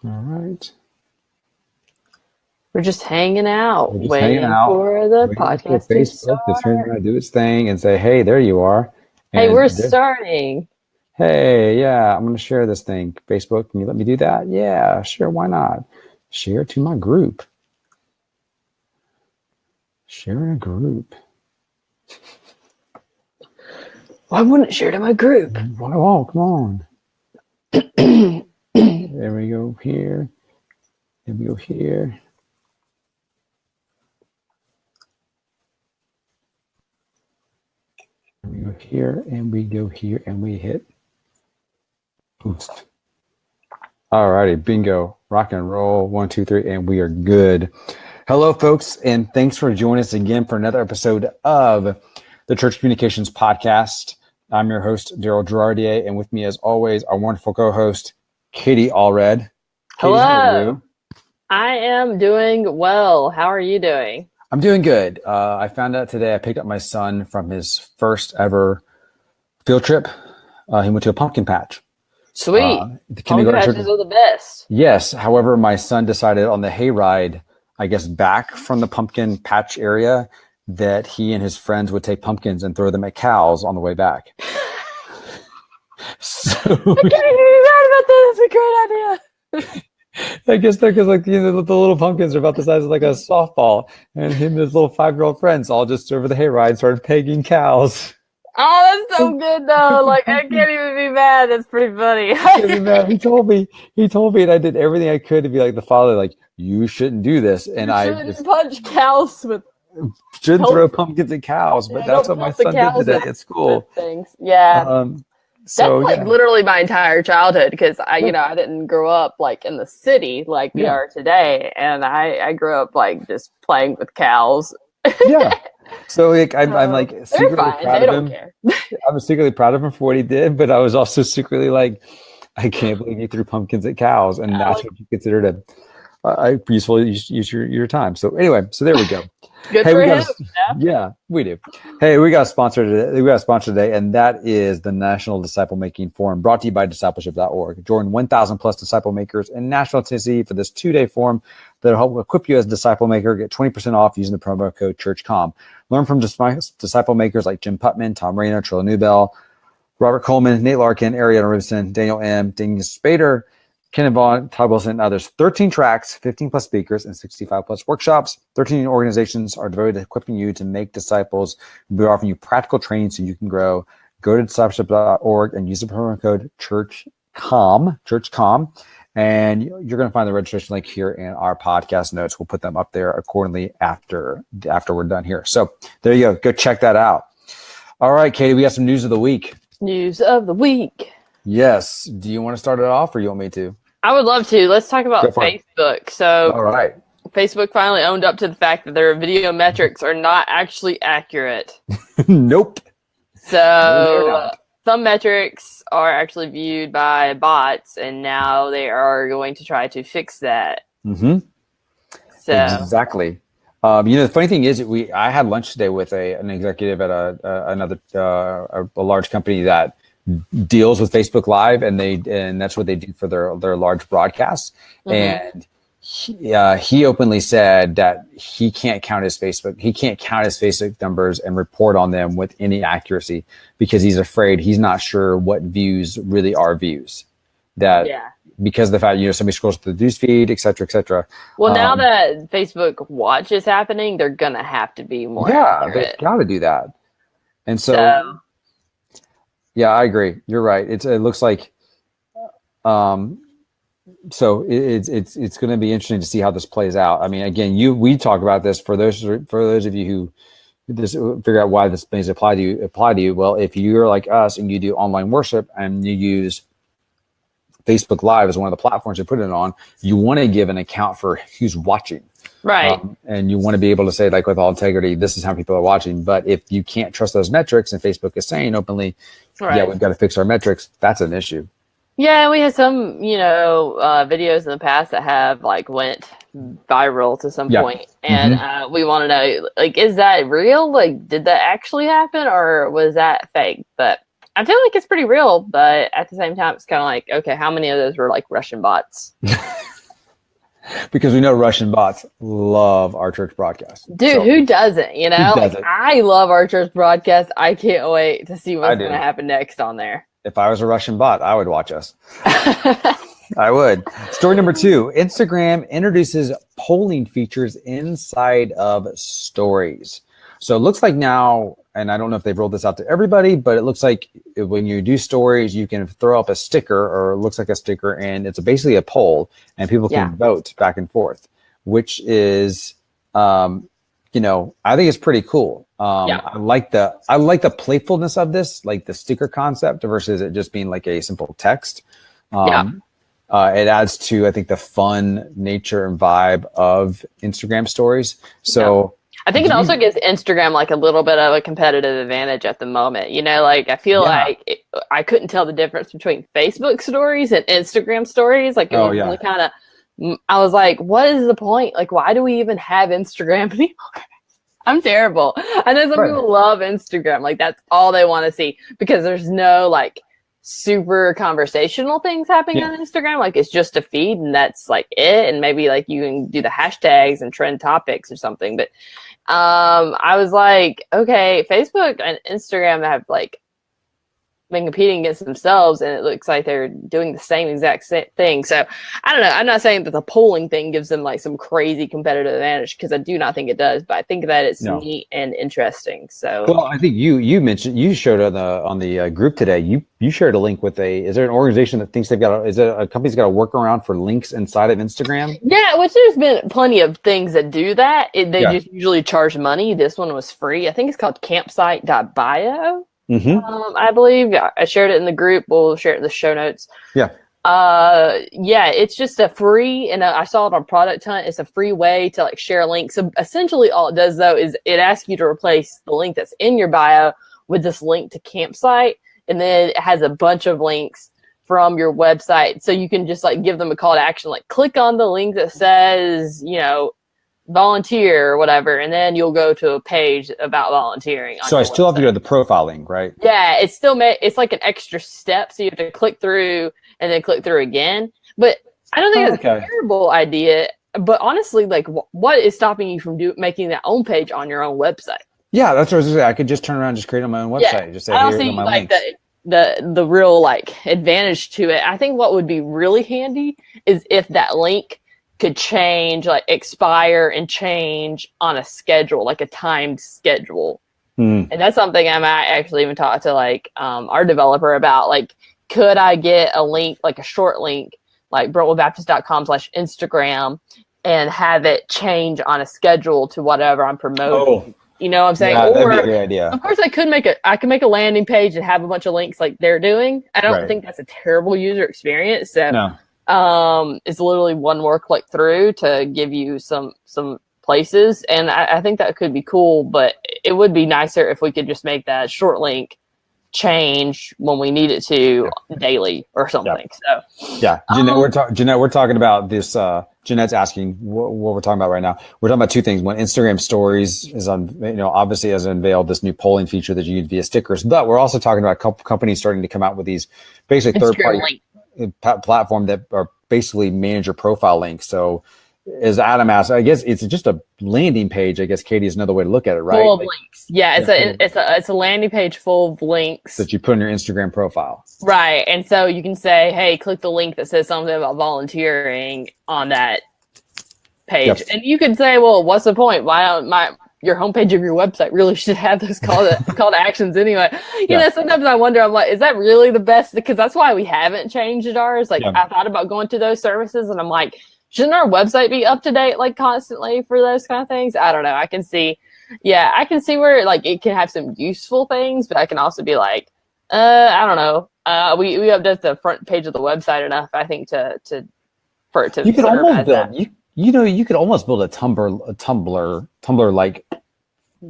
All right. We're just hanging out, We're just hanging waiting out, for the waiting for podcast to Facebook to turn start. around, do its thing, and say, "Hey, there you are." Hey, And we're there's, starting. "Hey, yeah, I'm going to share this thing. Facebook, can you let me do that?" Yeah, sure. Why not? Share it to my group. Share in a group. Why wouldn't it share to my group? Why won't? Come on. There we go here. There we go here. We go here and we go here and we hit boost. Alrighty, bingo, rock and roll, 1, 2, 3, and we are good. Hello, folks, and thanks for joining us again for another episode of the Church Communications Podcast. I'm your host, Daryl Girardier, and with me, as always, our wonderful co-host, Katie Allred. Katie, how are Hello. you? I am doing well. How are you doing? I'm doing good. I found out today I picked up my son from his first ever field trip. He went to a pumpkin patch. Sweet. The Pumpkin kindergarten patches trip. are the best. Yes. However, my son decided on the hayride, I guess, back from the pumpkin patch area, that he and his friends would take pumpkins and throw them at cows on the way back. So I can't even be mad about that. That's a great idea. I guess they're because the little pumpkins are about the size of like a softball, and him and his little 5-year-old friends all just over the hayride started pegging cows. Oh, that's so good though. Like I can't even be mad. That's pretty funny. He told me, and I did everything I could to be like the father, like, you shouldn't do this, and You I shouldn't just punch cows with shouldn't throw pumpkins at cows, but that's what my don't the son did cows today at school. things. Yeah. So That's like yeah, literally my entire childhood because I didn't grow up like in the city like we yeah, are today, and I grew up like just playing with cows. yeah. So like, I'm So like they're secretly fine. proud They of don't him. care. I was secretly proud of him for what he did, but I was also secretly like, I can't believe you threw pumpkins at cows, and that's what you considered a useful use your time. So anyway, so there we go. Good Hey, for we him. got yeah, we do. Hey, we got a sponsor today. We got a sponsor today, and that is the National Disciple Making Forum, brought to you by discipleship.org. Join 1,000 plus disciple makers in Nashville, Tennessee for this 2-day forum that'll help equip you as a disciple maker. Get 20% off using the promo code ChurchCom. Learn from disciple makers like Jim Putman, Tom Rayner, Trilla Newbell, Robert Coleman, Nate Larkin, Ariana Rivson, Daniel M., Daniel Spader, Ken Vaughn, Todd Wilson, and others. 13 tracks, 15 plus speakers, and 65 plus workshops. 13 organizations are devoted to equipping you to make disciples. We're offering you practical training so you can grow. Go to discipleship.org and use the promo code ChurchCom, and you're going to find the registration link here in our podcast notes. We'll put them up there accordingly after we're done here. So there you go. Go check that out. All right, Katie, we got some news of the week. News of the week. Yes. Do you want to start it off, or you want me to? I would love to. Let's talk about Facebook. So all right. Facebook finally owned up to the fact that their video metrics are not actually accurate. Nope. So some metrics are actually viewed by bots, and now they are going to try to fix that. Mm-hmm. So exactly. The funny thing is, I had lunch today with an executive at a large company that deals with Facebook Live, and that's what they do for their large broadcasts. Mm-hmm. And he openly said that he can't count his Facebook numbers and report on them with any accuracy because he's afraid, he's not sure what views really are views. Because of the fact, somebody scrolls through the news feed, et cetera, et cetera. Well, now that Facebook Watch is happening, they're going to have to be more accurate. They've got to do that. And so yeah, I agree. You're right. It looks like, so it's going to be interesting to see how this plays out. I mean, again, we talk about this for those of you who just figure out why this may apply to you. Well, if you're like us and you do online worship and you use Facebook Live as one of the platforms you put it on, you want to give an account for who's watching. Right. And you want to be able to say, like, with all integrity, this is how people are watching. But if you can't trust those metrics, and Facebook is saying openly, yeah, we've got to fix our metrics, that's an issue. Yeah, we had some, videos in the past that have went viral to some point. And we want to know, is that real? Did that actually happen, or was that fake? But I feel like it's pretty real, but at the same time, it's kind of like, okay, how many of those were like Russian bots? Because we know Russian bots love our church broadcast. Dude, so, who doesn't? You know, like, I love our church broadcast. I can't wait to see what's going to happen next on there. If I was a Russian bot, I would watch us. I would. Story number 2, Instagram introduces polling features inside of stories. So it looks like now, and I don't know if they've rolled this out to everybody, but it looks like when you do stories, you can throw up a sticker, or it looks like a sticker, and it's basically a poll, and people can vote back and forth, which is, I think it's pretty cool. I like the playfulness of this, like the sticker concept versus it just being like a simple text. It adds to, I think, the fun nature and vibe of Instagram stories. So I think it also gives Instagram like a little bit of a competitive advantage at the moment. You know, like I feel like I couldn't tell the difference between Facebook stories and Instagram stories. Like it was really kind of, I was like, what is the point? Like, why do we even have Instagram anymore? I'm terrible. I know some people love Instagram. Like that's all they want to see because there's no like super conversational things happening on Instagram. Like it's just a feed and that's like it. And maybe like you can do the hashtags and trend topics or something. But I was like, okay, Facebook and Instagram have like been competing against themselves, and it looks like they're doing the same exact thing. So I don't know. I'm not saying that the polling thing gives them like some crazy competitive advantage because I do not think it does, but I think that it's neat and interesting. So well, I think you mentioned, you showed on the group today. You shared a link with is there an organization that thinks they've got is there a company's got a workaround for links inside of Instagram? Yeah, which there's been plenty of things that do that. They just usually charge money. This one was free. I think it's called campsite.bio. I believe I shared it in the group. We'll share it in the show notes. It's just a free, and I saw it on Product Hunt. It's a free way to like share links. So essentially all it does though is it asks you to replace the link that's in your bio with this link to Campsite. And then it has a bunch of links from your website. So you can just like give them a call to action, like click on the link that says, volunteer or whatever, and then you'll go to a page about volunteering. So I still have to go to the profile link, right? Yeah, it's still it's like an extra step, so you have to click through and then click through again. But I don't think it's a terrible idea. But honestly, like, what is stopping you from making that own page on your own website? Yeah, that's what I was going to say. I could just turn around and just create on my own website. Just say, I don't see like the real like advantage to it. I think what would be really handy is if that link could change, like expire and change on a schedule, like a timed schedule. And that's something I might actually even talk to like our developer about. Like, could I get a link, like a short link, like brentwoodbaptist.com/Instagram, and have it change on a schedule to whatever I'm promoting? You know what I'm saying? Yeah, that'd be a great idea. Of course, I could make a landing page and have a bunch of links like they're doing. I don't think that's a terrible user experience. So it's literally one more click through to give you some places, and I think that could be cool. But it would be nicer if we could just make that short link change when we need it to daily or something. So Jeanette, we're talking about this. Jeanette's asking what we're talking about right now. We're talking about two things. One, Instagram Stories is obviously has unveiled this new polling feature that you use via stickers, but we're also talking about companies starting to come out with these basically third-party platform that are basically manage your profile links. So as Adam asked, I guess it's just a landing page. I guess Katie is another way to look at it, right? Full of links. Yeah, it's a landing page full of links that you put on your Instagram profile. Right. And so you can say, hey, click the link that says something about volunteering on that page. Yep. And you could say, well, what's the point? Why don't your homepage of your website really should have those call to actions anyway. You know, sometimes I wonder, I'm like, is that really the best? Because that's why we haven't changed ours. Like I thought about going to those services and I'm like, shouldn't our website be up to date like constantly for those kind of things? I don't know. I can see where like it can have some useful things, but I can also be like, I don't know. We update the front page of the website enough, I think, for it to. You could almost build. You could almost build a Tumblr like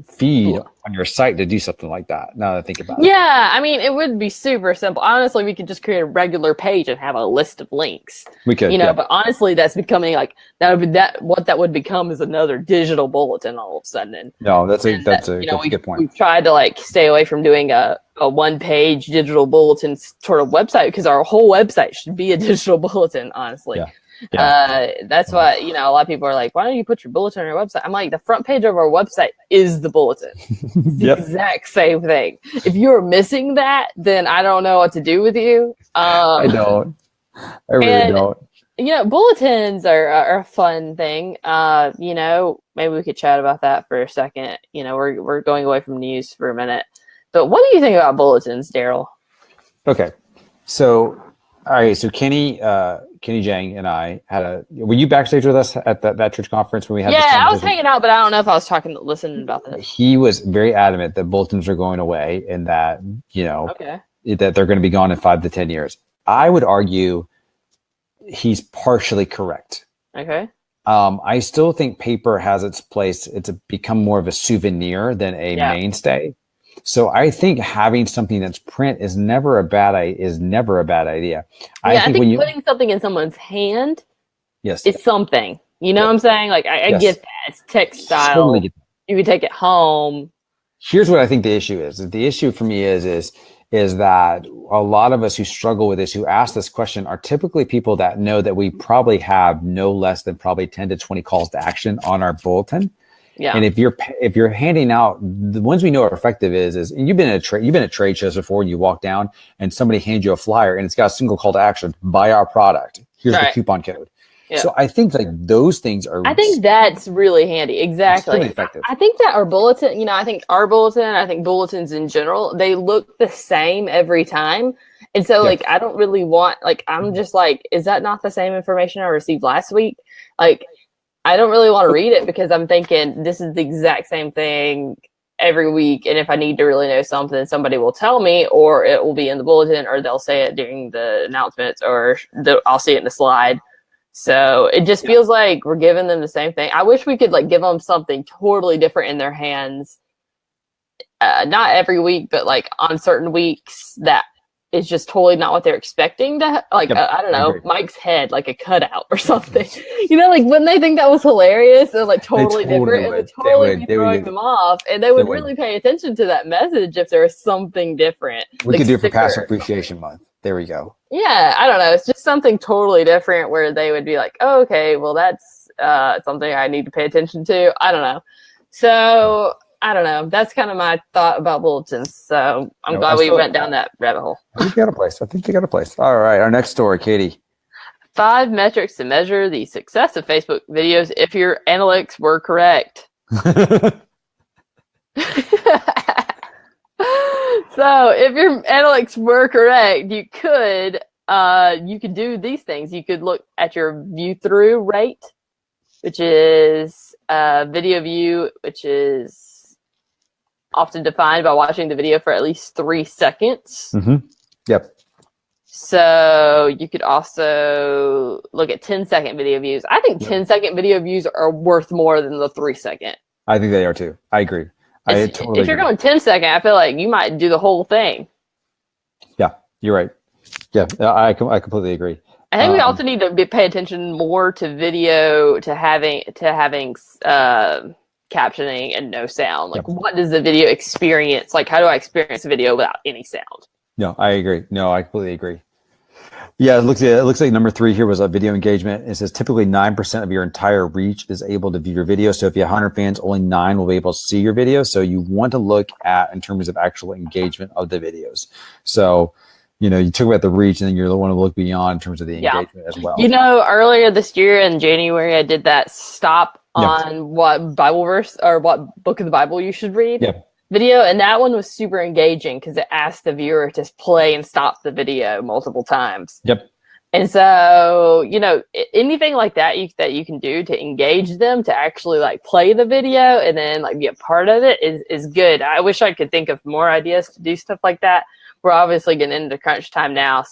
feed on your site to do something like that. Now that I think about it. Yeah, I mean, it would be super simple. Honestly, we could just create a regular page and have a list of links. We could, but honestly, that's becoming like what that would become is another digital bulletin all of a sudden. No, that's a good point. We've tried to like stay away from doing a one-page digital bulletin sort of website because our whole website should be a digital bulletin, honestly. Yeah. That's why, a lot of people are like, why don't you put your bulletin on your website? I'm like, the front page of our website is the bulletin. It's the exact same thing. If you're missing that, then I don't know what to do with you. I don't. I really don't. Bulletins are a fun thing. Maybe we could chat about that for a second. We're going away from news for a minute. But what do you think about bulletins, Daryl? Okay. So, all right. So Kenny Jahng and I were you backstage with us at that church conference when we had? Yeah, I was hanging out, but I don't know if I was listening about this. He was very adamant that bulletins are going away and that, that they're going to be gone in 5 to 10 years. I would argue he's partially correct. Okay. I still think paper has its place. It's become more of a souvenir than a mainstay. So I think having something that's print is never a bad idea. I think putting something in someone's hand is something. You know what I'm saying? Like I get that. It's textile. Totally. You can take it home. Here's what I think the issue is. The issue for me is that a lot of us who struggle with this, who ask this question, are typically people that know that we probably have no less than probably 10 to 20 calls to action on our bulletin. Yeah. And if you're handing out the ones we know are effective and you've been at trade shows before and you walk down and somebody hands you a flyer and it's got a single call to action, buy our product. Here's the coupon code. Yeah. So I think like those things are. I think that's really handy. Exactly. Really effective. I think that our bulletin, I think our bulletin, I think bulletins in general, they look the same every time. And so like, I don't really want, like, I'm just like, is that not the same information I received last week? Like, I don't really want to read it because I'm thinking this is the exact same thing every week. And if I need to really know something, somebody will tell me, or it will be in the bulletin, or they'll say it during the announcements, or I'll see it in the slide. So it just feels like we're giving them the same thing. I wish we could like give them something totally different in their hands. Not every week, but like on certain weeks that is just totally not what they're expecting to like. I don't know, Mike's head, like a cutout or something. Like when they think that was hilarious, they're like totally different. It would totally be throwing them off, and they would really pay attention to that message if there was something different. We could do it for Pastor Appreciation Month. There we go. Yeah, I don't know. It's just something totally different where they would be like, oh, okay, well, that's something I need to pay attention to. I don't know. So I don't know. That's kind of my thought about bulletins. So I'm glad we went down that rabbit hole. I think they got a place. All right. Our next story, Katie. 5 metrics to measure the success of Facebook videos if your analytics were correct. So if your analytics were correct, you could do these things. You could look at your view through rate, which is video view, which is often defined by watching the video for at least 3 seconds. Mm-hmm. Yep. So you could also look at 10-second video views. I think 10-second video views are worth more than the 3-second. I think they are too. I agree. If you're going 10-second, I feel like you might do the whole thing. Yeah, you're right. Yeah, I completely agree. I think we also need to pay attention more to video, to having captioning and no sound. Like, what does the video experience? Like, how do I experience a video without any sound? No, I agree. No, I completely agree. Yeah, it looks like number 3 here was a video engagement. It says typically 9% of your entire reach is able to view your video. So if you have 100 fans, only 9 will be able to see your video. So you want to look at in terms of actual engagement of the videos. So, you talk about the reach, and then you want to look beyond in terms of the engagement as well. Earlier this year in January, I did that stop on what Bible verse or what book of the Bible you should read. Yeah. Video, and that one was super engaging because it asked the viewer to play and stop the video multiple times. Yep. And so, anything like that you can do to engage them to actually like play the video and then like be a part of it is good. I wish I could think of more ideas to do stuff like that. We're obviously getting into crunch time now,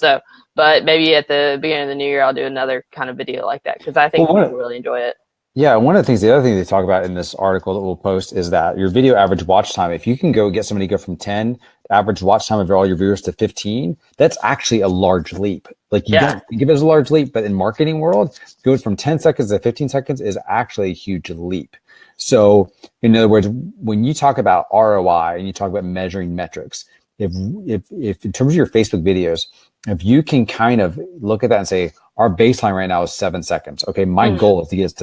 but maybe at the beginning of the new year I'll do another kind of video like that because I think people really enjoy it. Yeah, the other thing they talk about in this article that we'll post is that your video average watch time, if you can get somebody to go from 10 average watch time of all your viewers to 15, that's actually a large leap. Like you don't think of it as a large leap, but in marketing world, going from 10 seconds to 15 seconds is actually a huge leap. So in other words, when you talk about ROI and you talk about measuring metrics, if in terms of your Facebook videos, if you can kind of look at that and say, our baseline right now is 7 seconds. Okay, my goal is to get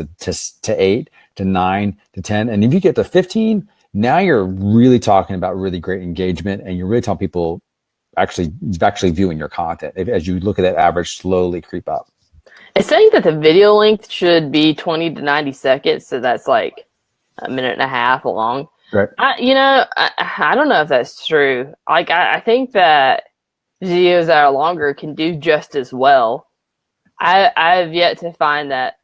to 8, to 9, to 10. And if you get to 15, now you're really talking about really great engagement, and you're really telling people actually viewing your content as you look at that average slowly creep up. It's saying that the video length should be 20 to 90 seconds. So that's like a minute and a half long. Right. I don't know if that's true. Like, I think that videos that are longer can do just as well. I've yet to find that,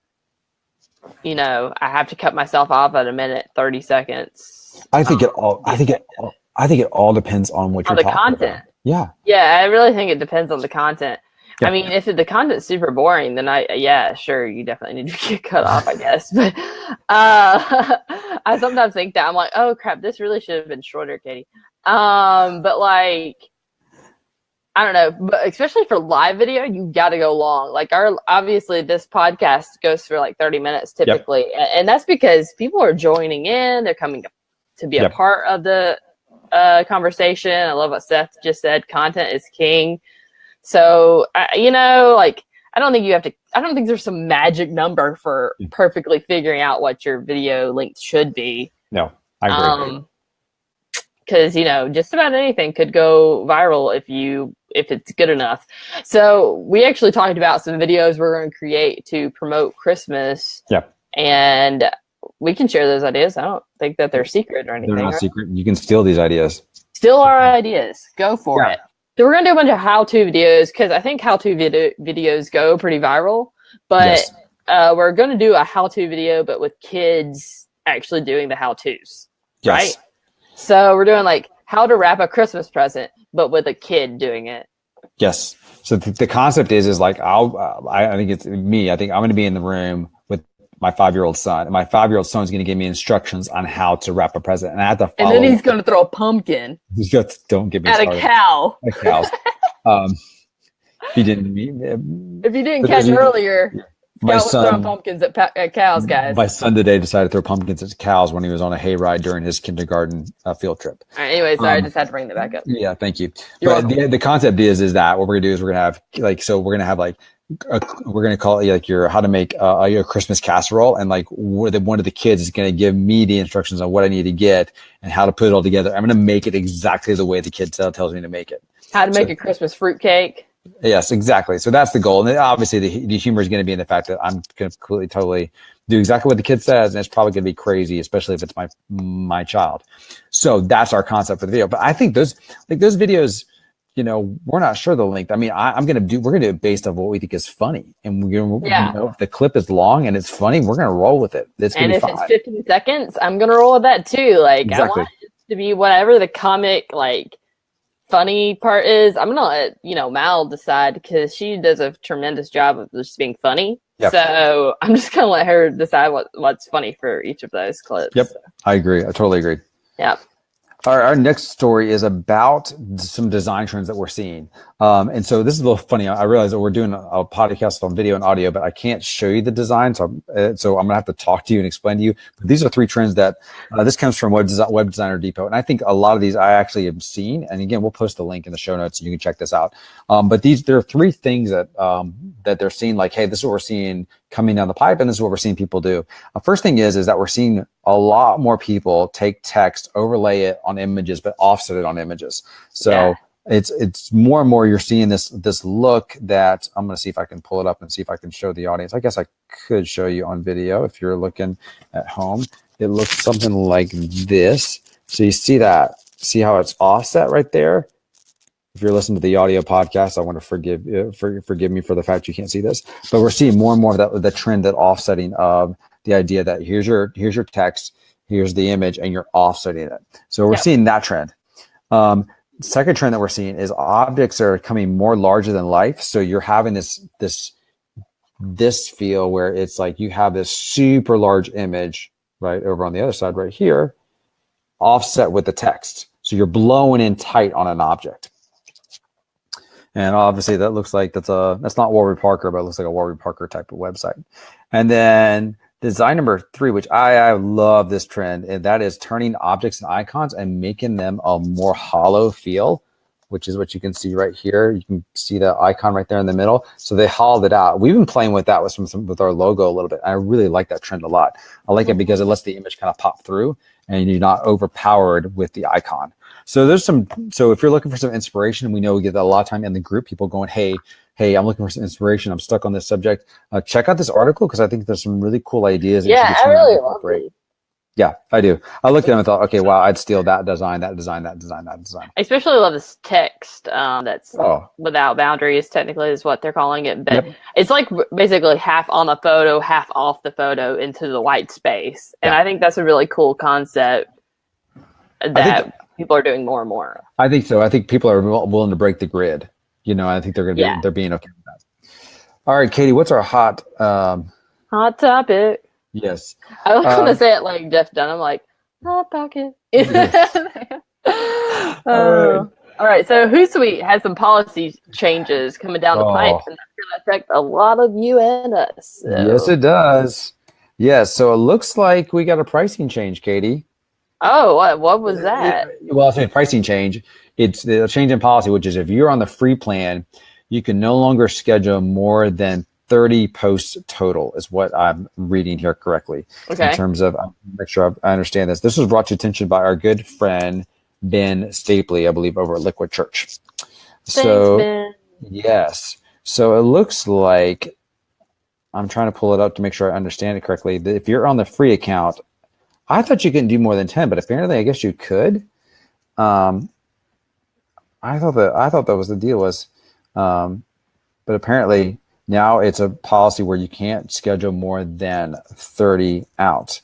I have to cut myself off at a minute, 30 seconds. I think it all depends on what you're talking content. About. Yeah. Yeah, I really think it depends on the content. Yeah. I mean, if the content's super boring, then sure, you definitely need to get cut off, I guess. But I sometimes think that I'm like, oh crap, this really should have been shorter, Katie. But like, I don't know, but especially for live video, you got to go long. Like obviously this podcast goes for like 30 minutes typically. Yep. And that's because people are joining in, they're coming to be a part of the conversation. I love what Seth just said. Content is king. So, I don't think there's some magic number for perfectly figuring out what your video length should be. No, I agree. Because, just about anything could go viral if it's good enough. So we actually talked about some videos we're going to create to promote Christmas. Yeah. And we can share those ideas. I don't think that they're secret or anything. They're not secret. You can steal these ideas. Steal our ideas. Go for it. So we're going to do a bunch of how-to videos because I think how-to videos go pretty viral. But we're going to do a how-to video, but with kids actually doing the how-tos. Yes. Right? So we're doing like how to wrap a Christmas present, but with a kid doing it. Yes. So the concept is like I think it's me. I think I'm going to be in the room with my 5-year-old son, and my 5-year-old son is going to give me instructions on how to wrap a present, and I have to follow. And then he's going to throw a pumpkin. Don't get me at started. A cow. At cows. If you didn't catch earlier. My son throwing pumpkins at cows, guys. My son today decided to throw pumpkins at cows when he was on a hayride during his kindergarten field trip. All right, anyway, sorry, I just had to bring that back up. Yeah, thank you. But the concept is that what we're gonna do is we're gonna call it like your how to make your Christmas casserole, and like one of the kids is gonna give me the instructions on what I need to get and how to put it all together. I'm gonna make it exactly the way the kid tells me to make it. How to make a Christmas fruitcake. Yes, exactly. So that's the goal. And then obviously the humor is going to be in the fact that I'm going to completely, totally do exactly what the kid says. And it's probably going to be crazy, especially if it's my child. So that's our concept for the video. But I think those videos, we're not sure the length. I mean, we're going to do it based on what we think is funny. And if the clip is long and it's funny, we're going to roll with it. It's going to be fun. If it's 15 seconds, I'm going to roll with that too. Like, exactly. I want it to be whatever the comic, like, funny part is. I'm gonna let Mal decide because she does a tremendous job of just being funny. Yep. So I'm just gonna let her decide what's funny for each of those clips. Yep, I agree. I totally agree. Yep. Our next story is about some design trends that we're seeing. And so this is a little funny. I realize that we're doing a podcast on video and audio, but I can't show you the design. So I'm going to have to talk to you and explain to you. But these are 3 trends that this comes from Web Designer Depot. And I think a lot of these I actually have seen. And again, we'll post a link in the show notes so you can check this out. But there are 3 things that they're seeing, like, hey, this is what we're seeing coming down the pipe, and this is what we're seeing people do. First thing is that we're seeing a lot more people take text, overlay it on images, but offset it on images. So it's more and more you're seeing this look that I'm going to see if I can pull it up and see if I can show the audience. I guess I could show you on video if you're looking at home. It looks something like this. So you see how it's offset right there. If you're listening to the audio podcast, I want to forgive me for the fact you can't see this, but we're seeing more and more of the trend, that offsetting of the idea that here's your text, here's the image, and you're offsetting it. So we're seeing that trend. Second trend that we're seeing is objects are becoming more larger than life. So you're having this this feel where it's like you have this super large image right over on the other side right here, offset with the text. So you're blowing in tight on an object. And obviously that looks like that's not Warby Parker, but it looks like a Warby Parker type of website. And then design number 3, which I love this trend, and that is turning objects and icons and making them a more hollow feel, which is what you can see right here. You can see the icon right there in the middle. So they hollowed it out. We've been playing with that with our logo a little bit. I really like that trend a lot. I like it because it lets the image kind of pop through and you're not overpowered with the icon. So if you're looking for some inspiration, we know we get that a lot of time in the group, people going, hey, I'm looking for some inspiration. I'm stuck on this subject. Check out this article because I think there's some really cool ideas. Yeah, I really love it. Yeah, I do. I looked at them and thought, okay, wow, I'd steal that design. I especially love this text that's without boundaries, technically is what they're calling it. But it's like basically half on the photo, half off the photo into the white space. And I think that's a really cool concept that people are doing more and more. I think so. I think people are willing to break the grid. I think they're going to be, they're being okay with that. All right, Katie, what's our hot topic? Yes. I was going to say it like Jeff Dunham, like, hot pocket. Yes. All right. So Hootsuite has some policy changes coming down the pipe, and that's going to affect a lot of you and us. So. Yes, it does. Yes. So it looks like we got a pricing change, Katie. Oh, what was that? Well, it's a pricing change. It's the change in policy, which is if you're on the free plan, you can no longer schedule more than 30 posts total, is what I'm reading here correctly. Okay. In terms of, make sure I understand this. This was brought to attention by our good friend, Ben Stapley, I believe, over at Liquid Church. Thanks, Ben. Yes. So it looks like, I'm trying to pull it up to make sure I understand it correctly. That if you're on the free account, I thought you couldn't do more than 10, but apparently I guess you could. I thought that was the deal was, but apparently now it's a policy where you can't schedule more than 30 out.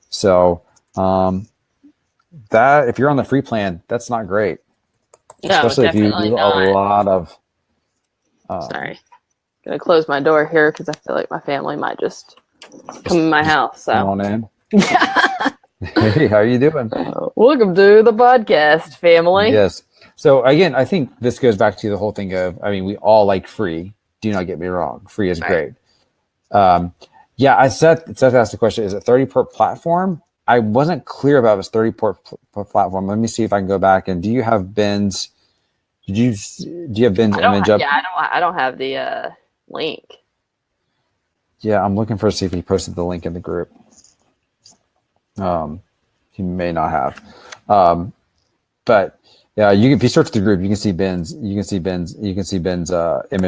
So that if you're on the free plan, that's not great. No, especially if you do a lot of. Sorry, gonna close my door here because I feel like my family might just come in my house. So come on in. Hey, how are you doing? Welcome to the podcast, family. Yes. So again, I think this goes back to the whole thing of, we all like free. Do not get me wrong. Free is great. Seth asked the question, is it 30 per platform? I wasn't clear about if it's 30 per platform. Let me see if I can go back. And do you have Ben's? Do you have Ben's image up? Yeah, I don't have the link. Yeah, I'm looking for see if he posted the link in the group. He may not have, but yeah, if you search the group, you can see Ben's image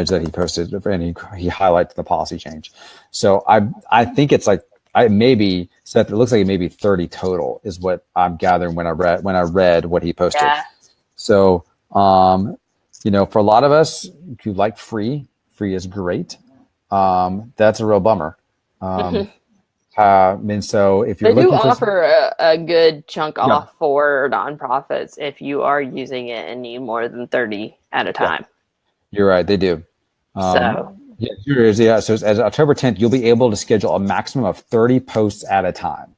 that he posted, and he highlights the policy change. So I think it's like Seth. It looks like it may be 30 total is what I'm gathering when I read what he posted. Yeah. So for a lot of us who like free is great. That's a real bummer. And so if you're looking offer a good chunk off for nonprofits if you are using it and need more than 30 at a time. Yeah. You're right, they do. So as October 10th, you'll be able to schedule a maximum of 30 posts at a time.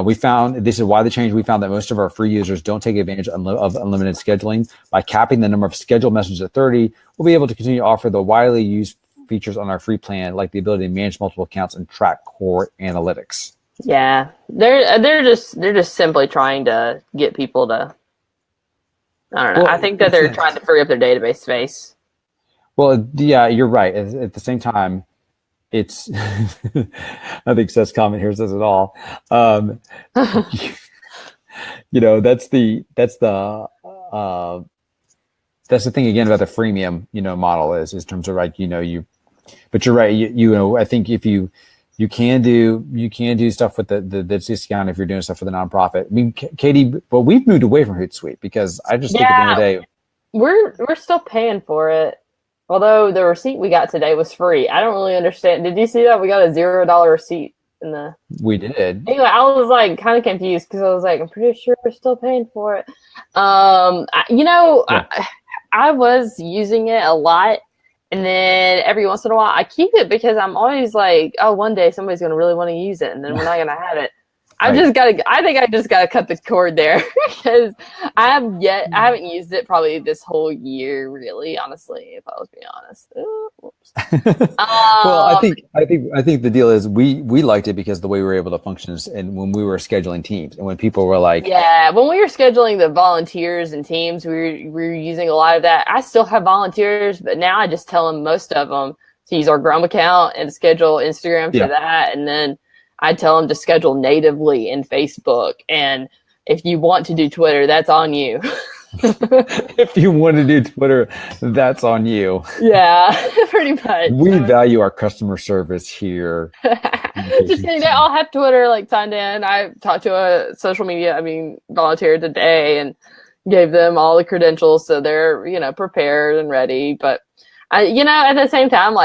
We found this is why the change. We found that most of our free users don't take advantage of unlimited scheduling. By capping the number of scheduled messages at 30, we'll be able to continue to offer the widely used features on our free plan, like the ability to manage multiple accounts and track core analytics. Yeah, they're just simply trying to get people to. I don't know. Well, I think that they're trying to free up their database space. Well, yeah, you're right. At the same time, it's. I think Seth's comment here says it all. That's the thing again about the freemium, model is in terms of but you're right. I think if you can do stuff with the discount if you're doing stuff for the nonprofit. I mean, Katie, but we've moved away from Hootsuite because I just think at the end of the day, we're still paying for it. Although the receipt we got today was free. I don't really understand. Did you see that? We got a $0 receipt in the. We did. Anyway, I was kind of confused because I was I'm pretty sure we're still paying for it. I was using it a lot, And then every once in a while, I keep it because I'm always like, oh, one day somebody's going to really want to use it, and then we're not going to have it. I think I just got to cut the cord there because I haven't used it probably this whole year, really, honestly, if I was being honest. Ooh, Well, I think the deal is we liked it because the way we were able to function is, and when we were scheduling teams and when people were like, yeah, when we were scheduling the volunteers and teams, we were using a lot of that. I still have volunteers, but now I just tell them, most of them, to use our Grum account and schedule Instagram to that, and then I tell them to schedule natively in Facebook. And if you want to do Twitter, that's on you. If you want to do Twitter, that's on you. Yeah, pretty much. We value our customer service here. Just kidding. They all have Twitter like signed in. I talked to a social media, volunteer today and gave them all the credentials so they're, prepared and ready. But at the same time,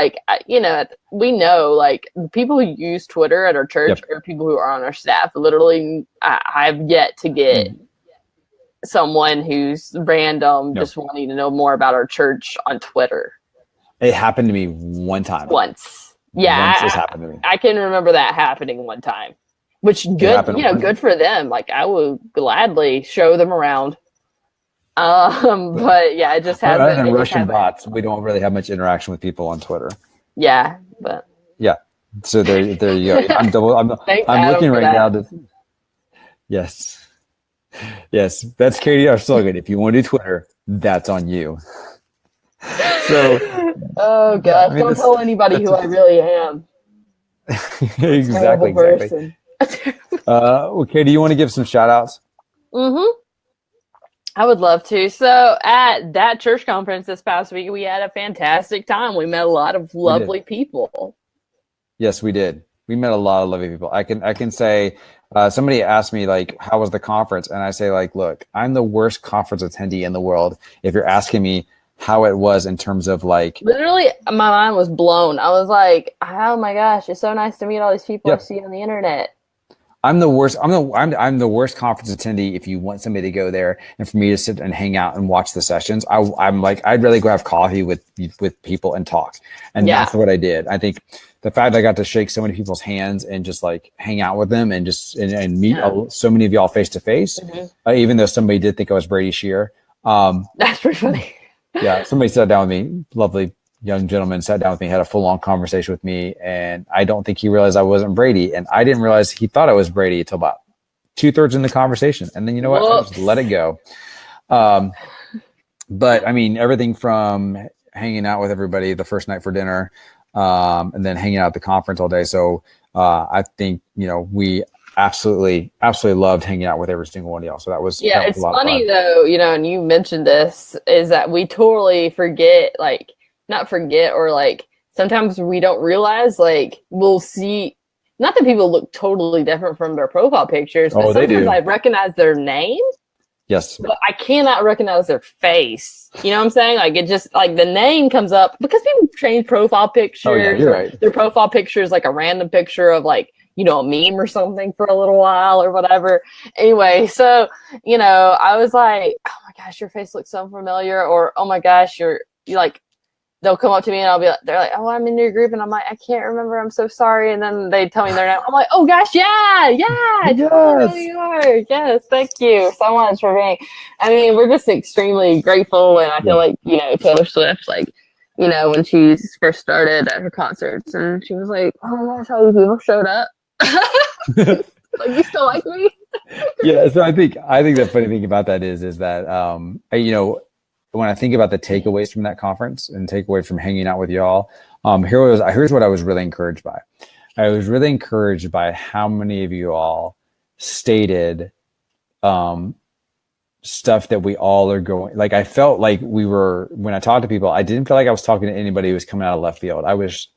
we know, like, the people who use Twitter at our church are people who are on our staff. Literally, I've yet to get someone who's random just wanting to know more about our church on Twitter. It happened to me one time. Once. Yeah. Once this happened to me. I can remember that happening one time, which good, good for them. Like, I would gladly show them around. But yeah, it just hasn't. Other than Russian bots, we don't really have much interaction with people on Twitter. Yeah, but yeah. So there you go. I'm looking right now. Yes, that's Katie, our slogan. If you want to do Twitter, that's on you. So, oh gosh, don't tell anybody who I really am. Exactly. Okay, do you want to give some shout outs? I would love to. So at that church conference this past week, we had a fantastic time. We met a lot of lovely people. Yes, we did. We met a lot of lovely people. I can say, somebody asked me, like, how was the conference? And I say, like, look, I'm the worst conference attendee in the world. If you're asking me how it was in terms of, like, literally my mind was blown. I was like, oh my gosh, it's so nice to meet all these people I see on the internet. I'm the worst. I'm the worst conference attendee if you want somebody to go there and for me to sit and hang out and watch the sessions. I'm like, I'd rather go have coffee with people and talk. And that's what I did. I think the fact that I got to shake so many people's hands and just like hang out with them and just and meet so many of y'all face to face, even though somebody did think I was Brady Shear. That's pretty funny. Yeah, somebody sat down with me, lovely young gentleman sat down with me, had a full-on conversation with me, and I don't think he realized I wasn't Brady, and I didn't realize he thought I was Brady until about 2/3 in the conversation, and then you know what? I just let it go. But I mean, everything from hanging out with everybody the first night for dinner, and then hanging out at the conference all day. So I think we absolutely loved hanging out with every single one of y'all. So that was it's funny though, and you mentioned this, is that we totally forget, like, not forget, or like sometimes we don't realize, like, we'll see, not that people look totally different from their profile pictures, but sometimes I recognize their name. Yes. But I cannot recognize their face. You know what I'm saying? Like, it just, like, the name comes up because people change profile pictures. Oh, yeah, you're right. Their profile picture is like a random picture of, like, a meme or something for a little while or whatever. Anyway, so, I was like, oh my gosh, your face looks so familiar. Or, oh my gosh, you like, they'll come up to me and they're like, oh, I'm in your group. And I'm like, I can't remember. I'm so sorry. And then they tell me their name. I'm like, oh gosh, yeah. I totally know who you are. Yes. Thank you so much for being, we're just extremely grateful. And I feel like, Taylor Swift, like, when she first started at her concerts and she was like, oh my gosh, all these people showed up. Like, you still like me? Yeah. So I think the funny thing about that is that, when I think about the takeaways from that conference and takeaway from hanging out with y'all, here's what I was really encouraged by. I was really encouraged by how many of you all stated stuff that we all are going. Like, I felt like when I talked to people, I didn't feel like I was talking to anybody who was coming out of left field. I was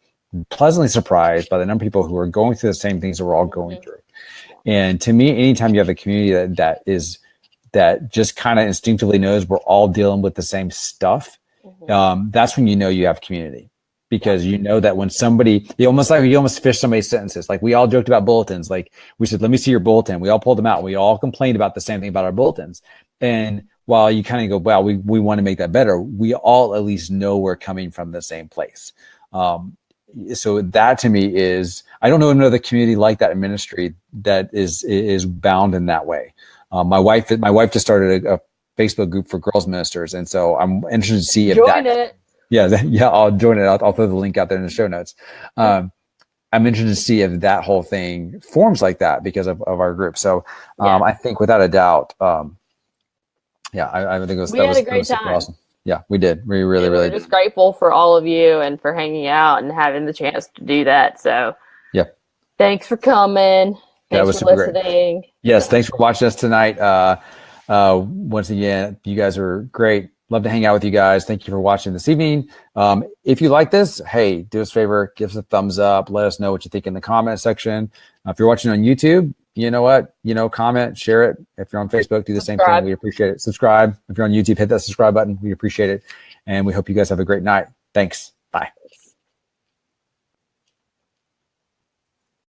pleasantly surprised by the number of people who are going through the same things that we're all going through. And to me, anytime you have a community that just kind of instinctively knows we're all dealing with the same stuff, that's when you have community. Because you know that when somebody, you almost fish somebody's sentences. Like, we all joked about bulletins. Like, we said, let me see your bulletin. We all pulled them out. We all complained about the same thing about our bulletins. And while you kind of go, well, we want to make that better, we all at least know we're coming from the same place. So that to me is, I don't know another community like that in ministry that is bound in that way. My wife just started a Facebook group for girls ministers, and so I'm interested to see if join it. Yeah, I'll join it. I'll throw the link out there in the show notes. I'm interested to see if that whole thing forms like that because of our group. So I think without a doubt, I think it was, we had a great time. Awesome. Yeah, we did. We really we're just grateful for all of you and for hanging out and having the chance to do that. So thanks for coming. Thanks for listening. Great. Yes, thanks for watching us tonight. Once again, you guys are great. Love to hang out with you guys. Thank you for watching this evening. If you like this, hey, do us a favor, give us a thumbs up. Let us know what you think in the comment section. If you're watching on YouTube, you know what? Comment, share it. If you're on Facebook, do the same thing. We appreciate it. Subscribe. If you're on YouTube, hit that subscribe button. We appreciate it. And we hope you guys have a great night. Thanks. Bye.